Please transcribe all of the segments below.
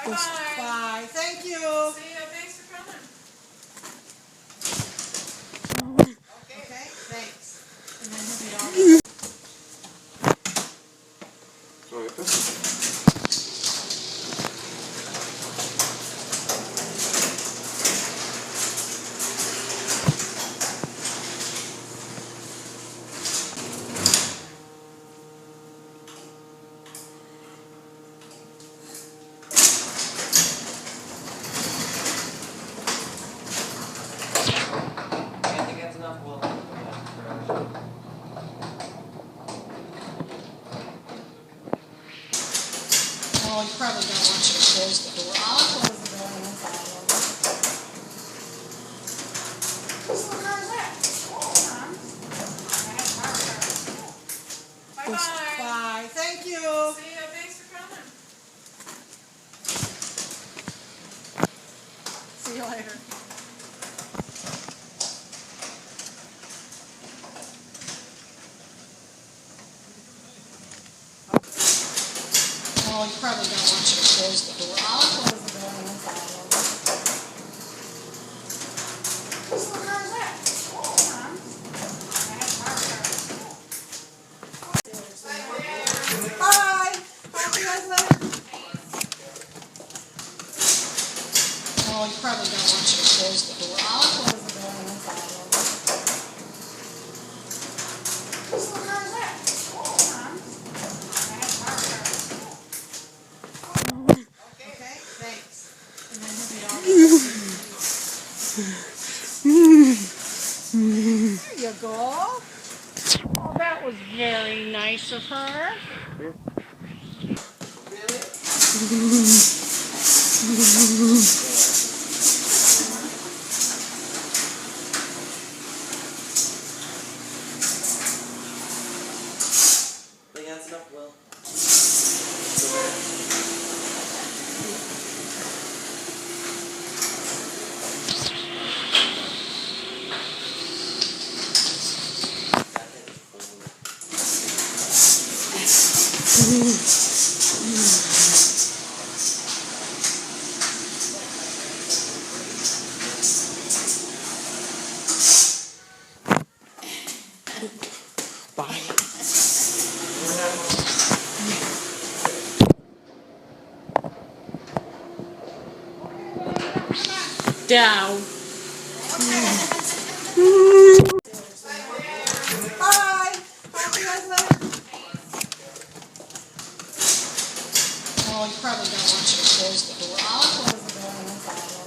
Bye-bye. Bye. Thank you. See ya. Thanks for coming. Okay, thanks. And then he'll be all I think that's enough. Oh, you probably don't want you to close the door. I'll close the door, no problem. Whose car is that? Bye-bye. Bye. Thank you. See ya. Thanks for coming. See you later. Oh, you probably don't want you to close the door. I'll close the door, no problem. Whose car is that? Bye. Talk to you guys later. Oh, you probably don't want you to close the door. I'll close the door, no problem. Whose car is that? Okay, thanks. And then he'll be all There you go. Oh, that was very nice of her. I think that's enough, Will. Bye. Down. Bye. Talk to you guys later. Oh, you probably don't want you to close the door. I'll close the door, no problem.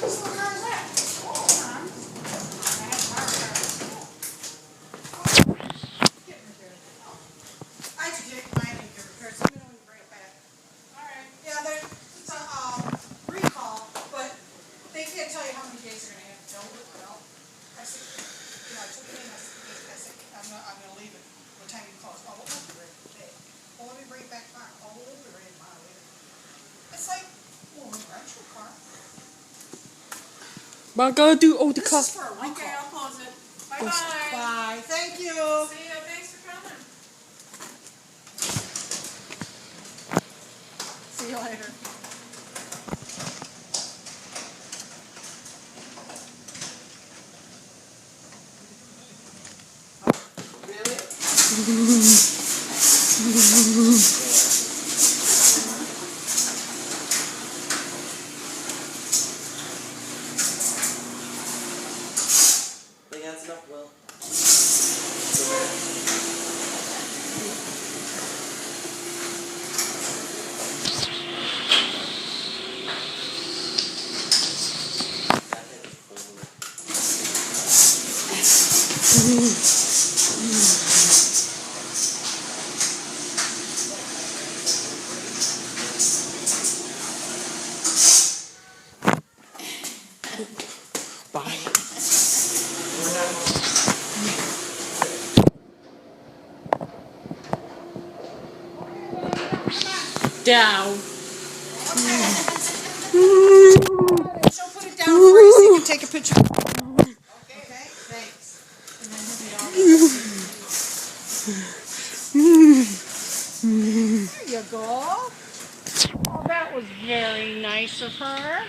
Whose car is that? I should get mine in here because we don't bring it back. Alright. Yeah, it's a recall, but they can't tell you how many days they're gonna have to build it. Well, I said, I took it in, I said, I'm gonna leave it. What time you close? Oh, we'll be ready today. Well, let me bring it back tomorrow. Oh, we'll be ready tomorrow later. It's like, well, we rent your car. But I gotta do all the This car. is for a Okay, recall. I'll close it. Bye-bye. Bye. Thank you. See ya. Thanks for coming. See you later. I think that's enough, Will. Bye. Down. She'll put it down for you so you can take a picture. Okay, thanks. And then he'll be all there you go. very nice of her.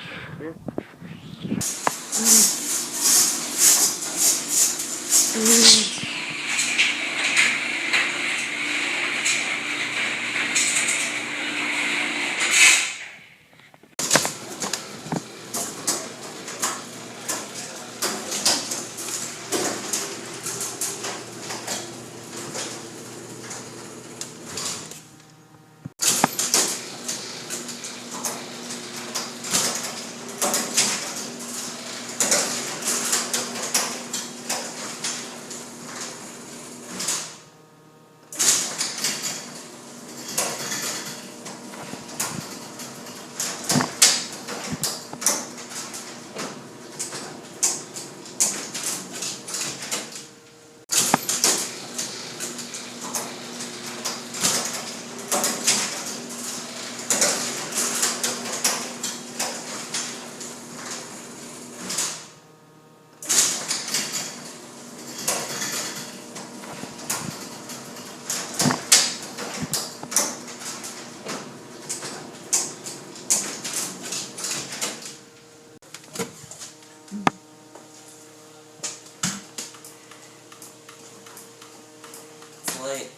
It's late.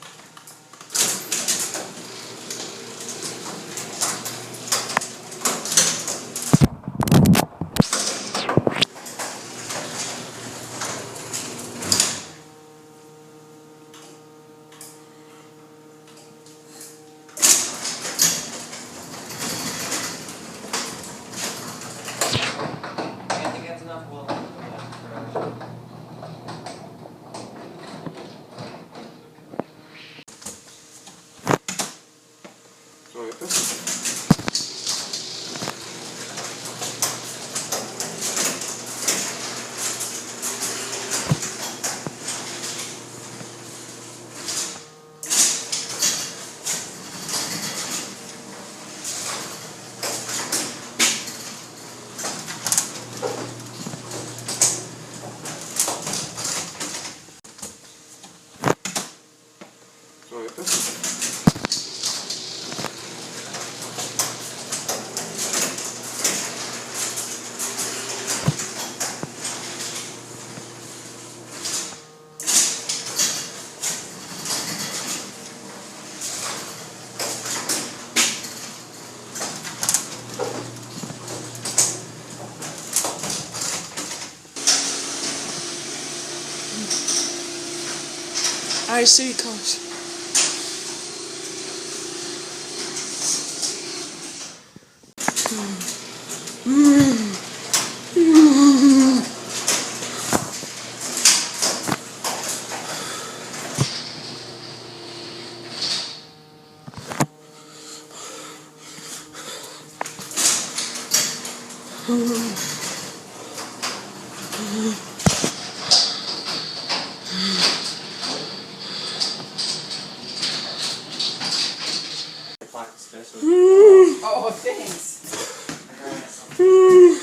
I can't think that's enough, Will. I see, coach. Clock special. Oh, thanks. Really?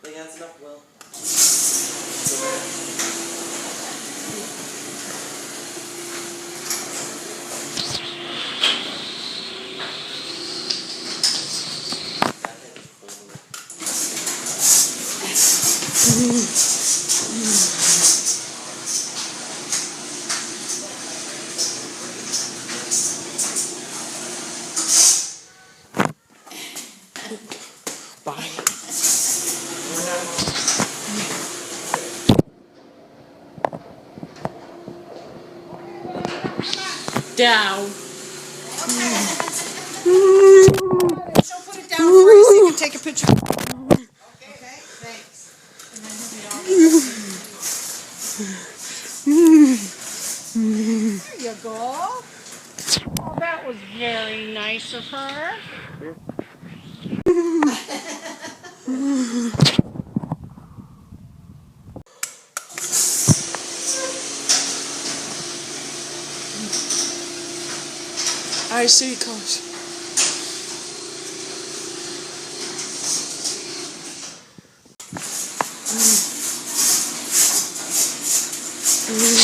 Think that's enough, Will. Bye. Down. She'll put it down for you so you can take a picture. Okay, thanks. And then you'll be all there you go. Oh, that was very nice of her. I see, coach. Mm.